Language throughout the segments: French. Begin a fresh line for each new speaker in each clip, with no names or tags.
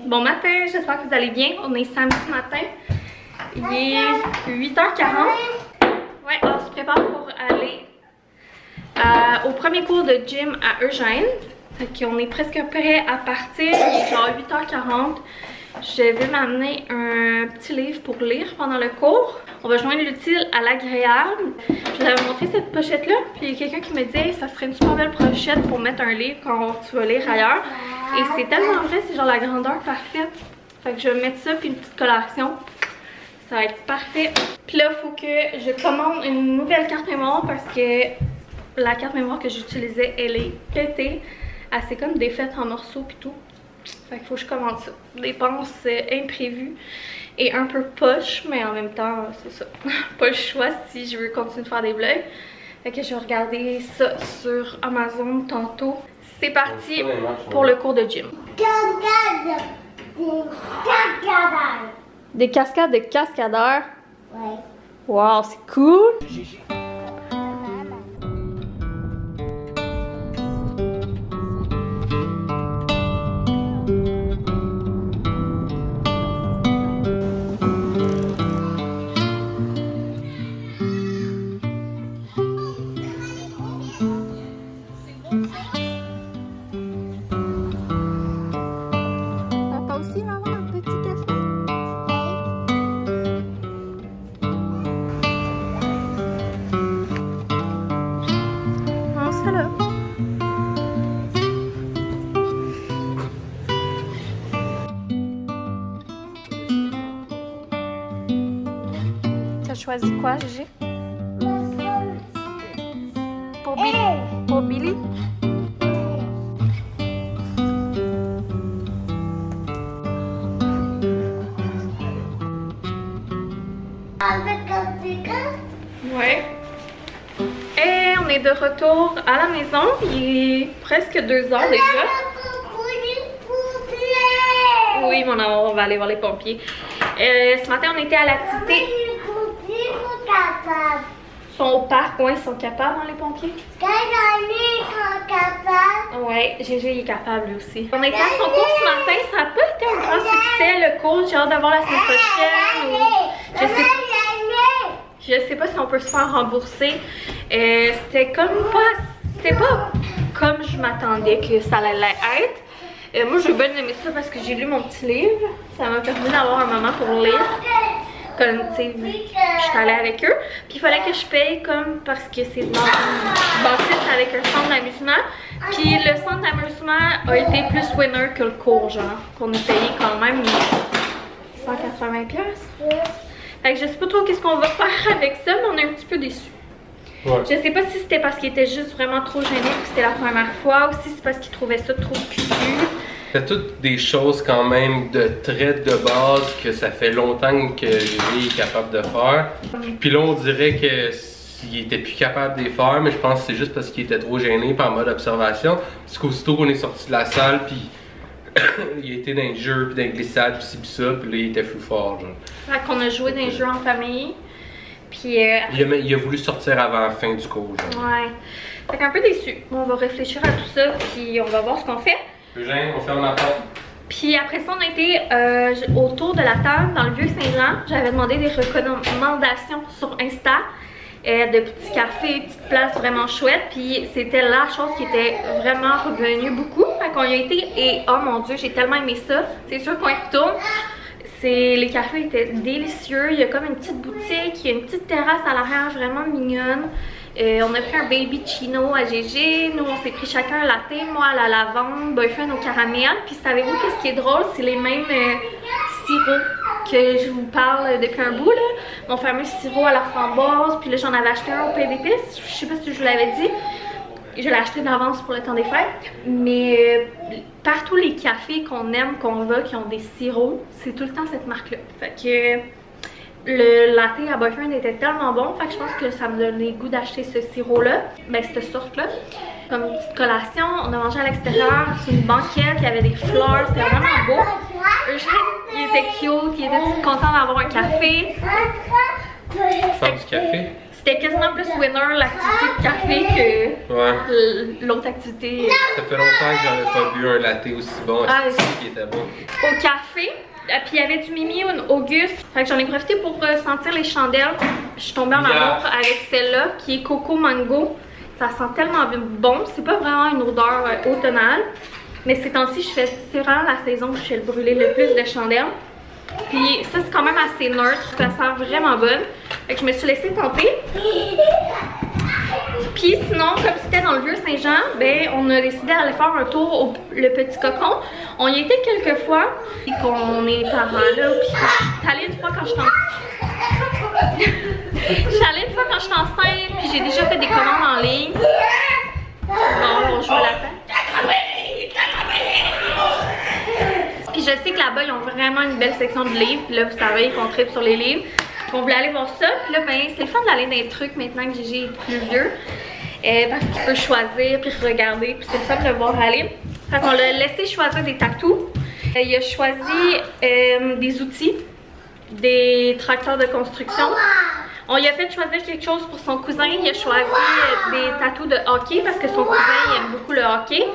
Bon matin, j'espère que vous allez bien. On est samedi matin. Il est 8h40. Ouais, on se prépare pour aller au premier cours de gym à Eugène. Fait qu'on est presque prêt à partir. Il est genre 8h40. Je vais m'amener un petit livre pour lire pendant le cours. On va joindre l'utile à l'agréable. Je vous avais montré cette pochette-là. Puis il y a quelqu'un qui me dit hey, ça serait une super belle pochette pour mettre un livre quand tu vas lire ailleurs. Et c'est tellement vrai, c'est genre la grandeur parfaite. Fait que je vais mettre ça puis une petite collation. Ça va être parfait. Puis là, il faut que je commande une nouvelle carte mémoire parce que la carte mémoire que j'utilisais, elle est pétée. Elle s'est comme défaite en morceaux puis tout. Fait qu'il faut que je commande ça. Dépenses imprévues et un peu poche, mais en même temps, c'est ça. Pas le choix si je veux continuer de faire des vlogs. Fait que je vais regarder ça sur Amazon tantôt. C'est parti pour le cours de gym. Des cascades de cascadeurs? Ouais. Wow, c'est cool! Tu as choisi quoi, Gigi? Pour Billy? Pour Billy? Ouais. Et on est de retour à la maison. Il est presque 2h déjà. Oui, mon amour, on va aller voir les pompiers. Ce matin, on était à l'activité. Ils sont au parc, ouais, ils sont capables, hein, les pompiers? Ouais, Gégé il est capable lui aussi. On était à son cours ce matin, ça n'a pas été un grand succès le cours. J'ai hâte d'avoir la semaine prochaine. Je sais pas si on peut se faire rembourser. C'était comme pas. C'était pas comme je m'attendais que ça allait être. Moi j'ai bien aimé ça parce que j'ai lu mon petit livre. Ça m'a permis d'avoir un moment pour lire. Comme tu sais, je suis allée avec eux. Puis il fallait que je paye comme parce que c'est dans une bâtisse avec un centre d'amusement. Puis le centre d'amusement a été plus winner que le cours, genre. Qu'on a payé quand même 180$. Fait que je sais pas trop qu'est-ce qu'on va faire avec ça, mais on est un petit peu déçus. Ouais. Je sais pas si c'était parce qu'il était juste vraiment trop gêné que c'était la première fois ou si c'est parce qu'il trouvait ça trop cucu.
C'est toutes des choses quand même de traite de base que ça fait longtemps que lui est capable de faire. Puis là on dirait qu'il était plus capable de les faire, mais je pense que c'est juste parce qu'il était trop gêné par mode observation. Parce qu'aussitôt qu'on est sorti de la salle, puis il était dans les jeux, puis dans les glissades, puis ci puis ça, puis là il était plus fort. Genre.
Fait qu'on a joué dans les jeux en famille. Puis
il a voulu sortir avant la fin du cours. Genre.
Ouais. Fait qu'un peu déçu. On va réfléchir à tout ça, puis on va voir ce qu'on fait.
Eugène, on ferme la porte.
Puis après ça, on a été autour de la table dans le Vieux-Saint-Jean. J'avais demandé des recommandations sur Insta. De petits cafés, petites places vraiment chouettes. Puis c'était la chose qui était vraiment revenue beaucoup. Fait qu'on y a été et oh mon dieu, j'ai tellement aimé ça. C'est sûr qu'on y retourne. Les cafés étaient délicieux. Il y a comme une petite boutique, il y a une petite terrasse à l'arrière vraiment mignonne. On a pris un baby chino à Gégé. Nous, on s'est pris chacun un latte. Moi, à la lavande, boyfriend au caramel. Puis savez-vous qu'est-ce qui est drôle? C'est les mêmes sirops que je vous parle depuis un bout, là. Mon fameux sirop à la framboise. Puis là, j'en avais acheté un au pain d'épices. Je sais pas si je vous l'avais dit. Je l'ai acheté d'avance pour le temps des fêtes. Mais partout les cafés qu'on aime, qu'on va, qui ont des sirops, c'est tout le temps cette marque-là. Fait que le latte à boyfriend était tellement bon, fait que je pense que ça me donnait le goût d'acheter ce sirop-là, ben cette sorte-là. Comme une petite collation, on a mangé à l'extérieur, sur une banquette, il y avait des fleurs, c'était vraiment beau. Eugène, il était cute, il était content d'avoir un café.
Faire du café?
c'était quasiment plus winner l'activité de café que l'autre activité.
Ça fait longtemps que j'avais pas bu un latte aussi bon, qui était bon.
Au café, puis il y avait du Mimi Auguste. Fait que j'en ai profité pour sentir les chandelles. Je suis tombée en amour avec celle-là qui est Coco Mango. Ça sent tellement bon. C'est pas vraiment une odeur automnale. Mais ces temps-ci, c'est vraiment la saison où je fais le brûler le plus de chandelles. Puis ça, c'est quand même assez neutre. Ça sent vraiment bonne. Fait que je me suis laissée tenter. Puis sinon, comme c'était dans le Vieux-Saint-Jean, ben on a décidé d'aller faire un tour au Le Petit Cocon. On y était quelques fois. Puis qu'on est parents là. Puis je suis allée une fois quand j'étais enceinte. Puis j'ai déjà fait des commandes en ligne. Bon, on joue à la fin. Puis je sais que là-bas, ils ont vraiment une belle section de livres. Puis là, vous savez qu'on tripe sur les livres. On voulait aller voir ça. Puis là, ben, c'est le fun d'aller dans des trucs maintenant que Gigi est plus vieux. Parce qu'il peut choisir, puis regarder. Puis c'est le fun de le voir aller. Fait qu'on l'a laissé choisir des tatous. Il a choisi des outils, des tracteurs de construction. On lui a fait choisir quelque chose pour son cousin. Il a choisi des tatous de hockey parce que son cousin il aime beaucoup le hockey.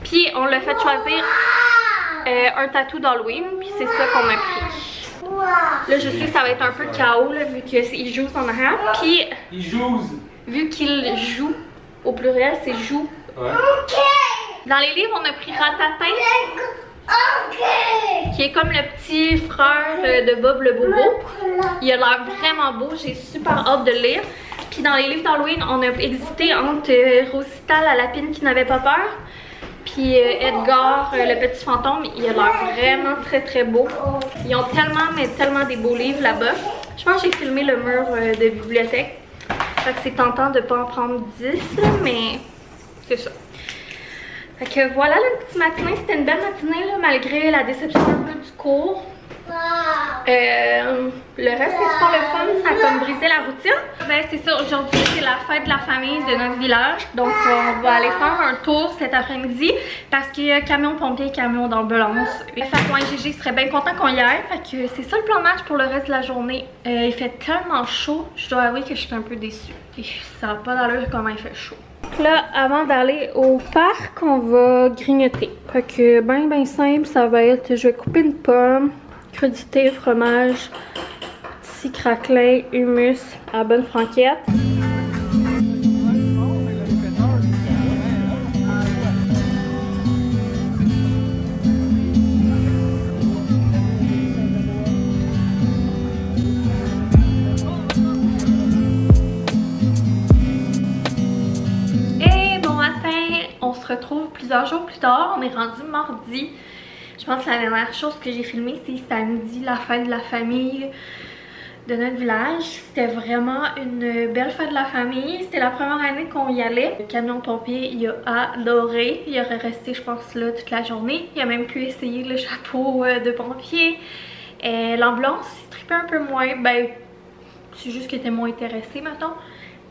Puis on l'a fait choisir un tatou d'Halloween. Puis c'est ça qu'on a pris. Là je sais que ça va être un peu chaos là, vu qu'il joue en arrière. Puis vu qu'il joue, au pluriel c'est joue. Ouais. Dans les livres on a pris Ratatin. Qui est comme le petit frère de Bob le Bobo. Il a l'air vraiment beau, j'ai super hâte de le lire. Puis dans les livres d'Halloween, on a hésité entre Rosita la lapine qui n'avait pas peur, puis Edgar le petit fantôme. Il a l'air vraiment très très beau. Ils ont tellement, mais tellement des beaux livres là-bas. Je pense que j'ai filmé le mur de bibliothèque. Fait que c'est tentant de pas en prendre 10, mais c'est ça. Fait que voilà la petite matinée, c'était une belle matinée là, malgré la déception un peu du cours. Le reste c'est super le fun, ça a comme brisé la routine. Ben c'est ça, aujourd'hui c'est la fête de la famille de notre village. Donc on va aller faire un tour cet après-midi parce qu'il y a camion pompier, camion d'ambulance. Fait que moi Gigi serait bien content qu'on y aille. Fait que c'est ça le plan de match pour le reste de la journée. Il fait tellement chaud, je dois avouer que je suis un peu déçue. Et ça n'a pas d'allure comment il fait chaud. Là, avant d'aller au parc, on va grignoter. Fait que ben simple, ça va être, je vais couper une pomme, crudité, fromage, petit craquelin, hummus à la bonne franquette. Retrouve plusieurs jours plus tard, on est rendu mardi. Je pense que la dernière chose que j'ai filmée c'est samedi, la fête de la famille de notre village. C'était vraiment une belle fête de la famille. C'était la première année qu'on y allait. Le camion pompier il a adoré, il aurait resté je pense là toute la journée. Il a même pu essayer le chapeau de pompier. L'ambulance il tripait un peu moins, ben c'est juste qu'il était moins intéressé mettons.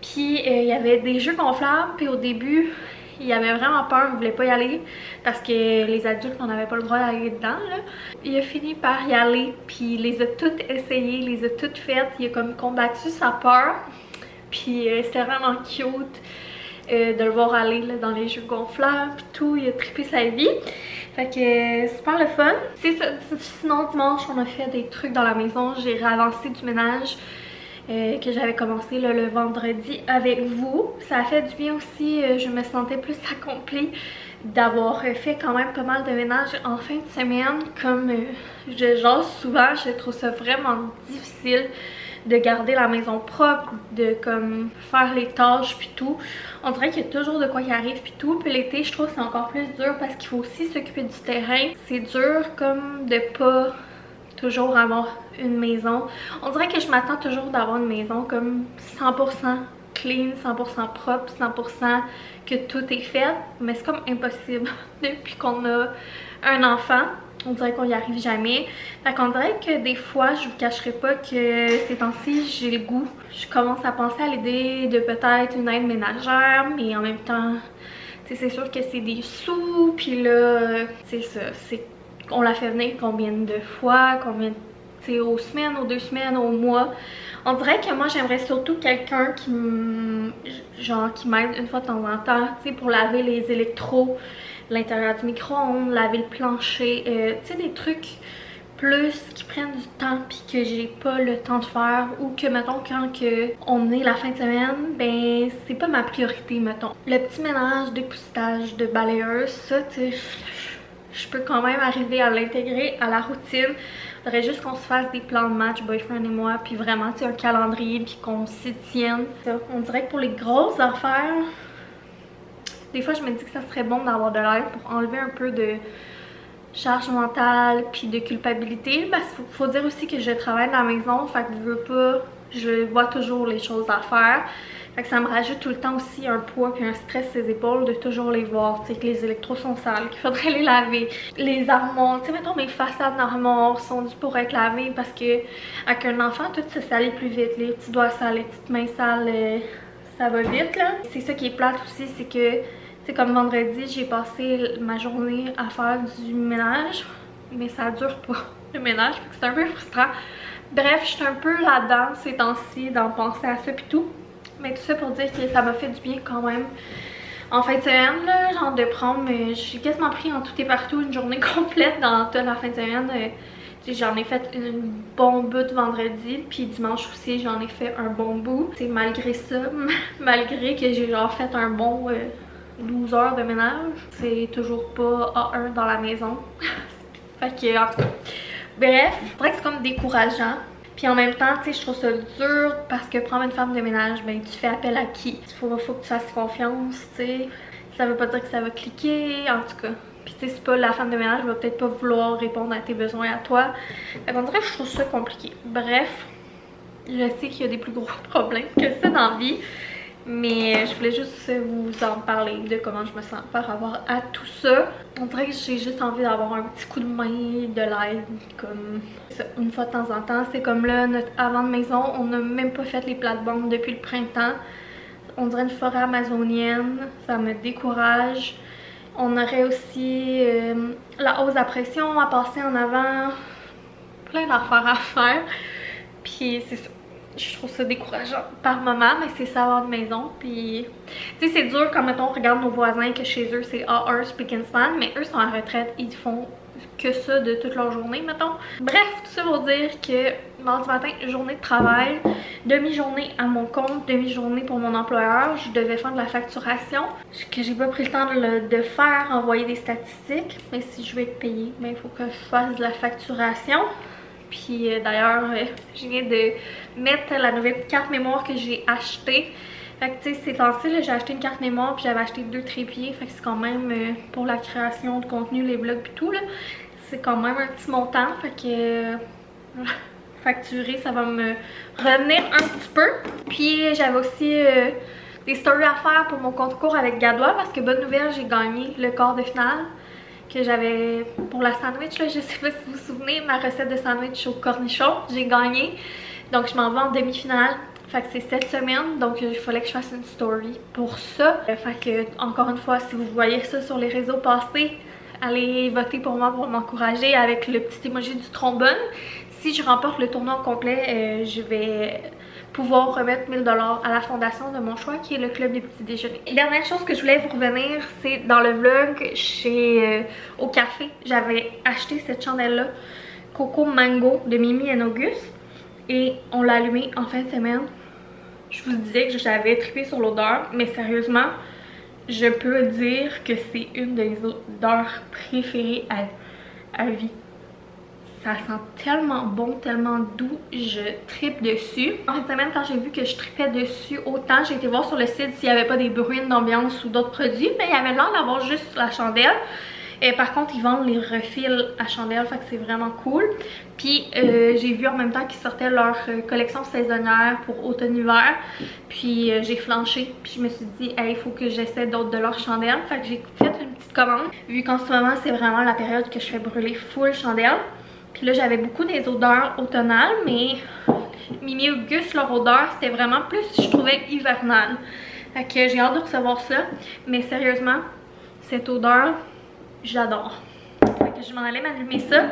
Puis il y avait des jeux gonflables, puis au début il avait vraiment peur, il voulait pas y aller parce que les adultes on n'avait pas le droit d'aller dedans là. Il a fini par y aller, puis il les a toutes essayées, il les a toutes faites. Il a comme combattu sa peur, puis c'était vraiment cute de le voir aller là, dans les jeux gonflables puis tout. Il a trippé sa vie. Fait que super le fun. C'est ça. Sinon dimanche on a fait des trucs dans la maison, j'ai réavancé du ménage. Que j'avais commencé là, le vendredi avec vous. Ça a fait du bien aussi, je me sentais plus accomplie d'avoir fait quand même pas mal de ménage en fin de semaine. Comme je jase souvent, je trouve ça vraiment difficile de garder la maison propre, de comme faire les tâches puis tout. On dirait qu'il y a toujours de quoi qui arrive puis tout. Puis l'été je trouve que c'est encore plus dur parce qu'il faut aussi s'occuper du terrain. C'est dur comme de pas toujours avoir une maison. On dirait que je m'attends toujours d'avoir une maison comme 100% clean, 100% propre, 100% que tout est fait. Mais c'est comme impossible depuis qu'on a un enfant. On dirait qu'on y arrive jamais. Fait qu'on dirait que des fois, je vous cacherai pas que ces temps-ci, j'ai le goût. Je commence à penser à l'idée de peut-être une aide ménagère, mais en même temps, c'est sûr que c'est des sous. Puis là, c'est ça, c'est on la fait venir combien de fois, combien aux semaines, aux 2 semaines, aux mois. On dirait que moi j'aimerais surtout quelqu'un qui m'aide une fois de temps en temps, tu sais, pour laver les électros, l'intérieur du micro-ondes, laver le plancher, tu sais, des trucs plus qui prennent du temps puis que j'ai pas le temps de faire, ou que mettons quand on est la fin de semaine, ben c'est pas ma priorité, mettons. Le petit ménage, découstage, de balayeuse, ça, tu sais, je peux quand même arriver à l'intégrer à la routine. Il faudrait juste qu'on se fasse des plans de match, boyfriend et moi, puis vraiment, tu sais, un calendrier, puis qu'on s'y tienne. On dirait que pour les grosses affaires, des fois je me dis que ça serait bon d'avoir de l'aide pour enlever un peu de charge mentale puis de culpabilité, parce qu'il faut dire aussi que je travaille dans la maison, fait que je veux pas, je vois toujours les choses à faire, fait que ça me rajoute tout le temps aussi un poids puis un stress sur les épaules de toujours les voir, tu sais, que les électros sont sales, qu'il faudrait les laver, les armoires, tu sais, mettons mes façades d'armoires sont dues pour être lavées, parce que avec un enfant tout se salit plus vite, les petits doigts sales, les petites mains sales, ça va vite là. C'est ça qui est plate aussi, c'est que c'est comme vendredi, j'ai passé ma journée à faire du ménage, mais ça dure pas le ménage, fait que c'est un peu frustrant. Bref, je suis un peu là-dedans ces temps-ci, d'en penser à ça pis tout. Mais tout ça pour dire que ça m'a fait du bien quand même en fin de semaine, là, genre de prendre, j'ai quasiment pris en tout et partout une journée complète dans toute la fin de semaine. J'en ai fait un bon bout de vendredi, puis dimanche aussi j'en ai fait un bon bout. C'est malgré ça, malgré que j'ai genre fait un bon 12 heures de ménage, c'est toujours pas A1 dans la maison. Fait que, en tout cas, bref, c'est vrai que c'est comme décourageant. Puis en même temps, tu sais, je trouve ça dur parce que prendre une femme de ménage, ben tu fais appel à qui? Faut que tu fasses confiance, tu sais. Ça veut pas dire que ça va cliquer, en tout cas. Puis tu sais, c'est pas la femme de ménage va peut-être pas vouloir répondre à tes besoins à toi. Fait qu'on dirait que je trouve ça compliqué. Bref, je sais qu'il y a des plus gros problèmes que ça dans la vie. Mais je voulais juste vous en parler de comment je me sens par rapport à tout ça. On dirait que j'ai juste envie d'avoir un petit coup de main, de l'aide, comme ça, une fois de temps en temps. C'est comme là, notre avant de maison, on n'a même pas fait les plates-bandes depuis le printemps. On dirait une forêt amazonienne, ça me décourage. On aurait aussi la hausse à pression à passer en avant, plein d'affaires à faire. Puis c'est ça. Je trouve ça décourageant par moment, mais c'est ça avoir de maison. Puis, tu sais, c'est dur quand, mettons, on regarde nos voisins que chez eux, c'est A1 Spick and Span, mais eux sont en retraite, ils font que ça de toute leur journée, mettons. Bref, tout ça pour dire que mardi matin, journée de travail, demi-journée à mon compte, demi-journée pour mon employeur. Je devais faire de la facturation, que j'ai pas pris le temps de faire, envoyer des statistiques. Mais si je veux être payée, ben, il faut que je fasse de la facturation. Puis d'ailleurs, je viens de mettre la nouvelle carte mémoire que j'ai achetée. Fait que tu sais, ces temps-ci, j'ai acheté une carte mémoire puis j'avais acheté 2 trépieds. Fait que c'est quand même pour la création de contenu, les blogs puis tout là. C'est quand même un petit montant. Fait que facturer, ça va me revenir un petit peu. Puis j'avais aussi des stories à faire pour mon concours avec Gadois parce que bonne nouvelle, j'ai gagné le quart de finale que j'avais pour la sandwich là, je sais pas si vous vous souvenez, ma recette de sandwich au cornichon, j'ai gagné. Donc je m'en vais en demi-finale. Fait que c'est cette semaine, donc il fallait que je fasse une story pour ça. Fait que encore une fois, si vous voyez ça sur les réseaux passés, allez voter pour moi pour m'encourager avec le petit emoji du trombone. Si je remporte le tournoi au complet, je vais pouvoir remettre 1000 $ à la fondation de mon choix qui est le club des petits déjeuners. Dernière chose que je voulais vous revenir, c'est dans le vlog au café, j'avais acheté cette chandelle là Coco Mango de Mimi & Auguste et on l'a allumée en fin de semaine. Je vous disais que j'avais trippé sur l'odeur, mais sérieusement je peux dire que c'est une de mes odeurs préférées à vie. Ça sent tellement bon, tellement doux, je trippe dessus. En fin de semaine, quand j'ai vu que je trippais dessus autant, j'ai été voir sur le site s'il n'y avait pas des bruits d'ambiance ou d'autres produits, mais il y avait l'air d'avoir juste la chandelle. Et par contre, ils vendent les refils à chandelle, fait que c'est vraiment cool. Puis j'ai vu en même temps qu'ils sortaient leur collection saisonnière pour automne-hiver. Puis j'ai flanché, puis je me suis dit, hey, il faut que j'essaie d'autres de leurs chandelles. Fait que j'ai fait une petite commande, vu qu'en ce moment, c'est vraiment la période que je fais brûler full chandelle. Puis là, j'avais beaucoup des odeurs automnales, mais Mimi Auguste, leur odeur, c'était vraiment plus, je trouvais, hivernale. Fait que j'ai hâte de recevoir ça. Mais sérieusement, cette odeur, j'adore. Fait que je m'en allais m'allumer ça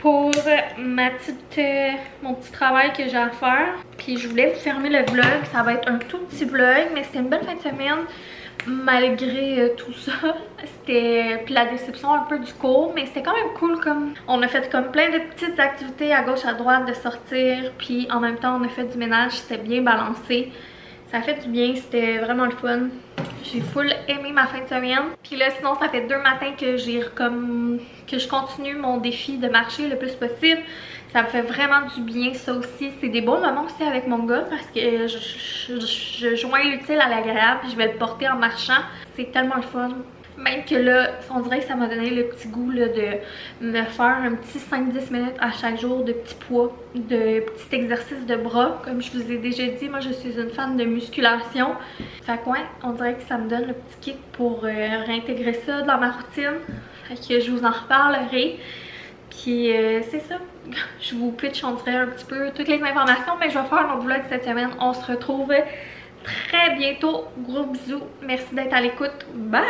pour mon petit travail que j'ai à faire. Puis je voulais vous fermer le vlog. Ça va être un tout petit vlog, mais c'était une belle fin de semaine malgré tout ça. C'était puis la déception un peu du cours, mais c'était quand même cool. Comme on a fait comme plein de petites activités à gauche à droite de sortir, puis en même temps on a fait du ménage. C'était bien balancé. Ça fait du bien, c'était vraiment le fun. J'ai full aimé ma fin de semaine. Puis là, sinon, ça fait 2 matins que que je continue mon défi de marcher le plus possible. Ça me fait vraiment du bien, ça aussi. C'est des bons moments aussi avec mon gars parce que je joins l'utile à l'agréable puis je vais le porter en marchant. C'est tellement le fun. Même que là, on dirait que ça m'a donné le petit goût là, de me faire un petit 5-10 minutes à chaque jour de petits poids, de petits exercices de bras. Comme je vous ai déjà dit, moi je suis une fan de musculation. Fait que ouais, on dirait que ça me donne le petit kick pour réintégrer ça dans ma routine. Fait que je vous en reparlerai. Puis c'est ça, je vous pitch on dirait un petit peu toutes les informations, mais je vais faire mon vlog cette semaine. On se retrouve très bientôt. Gros bisous, merci d'être à l'écoute. Bye!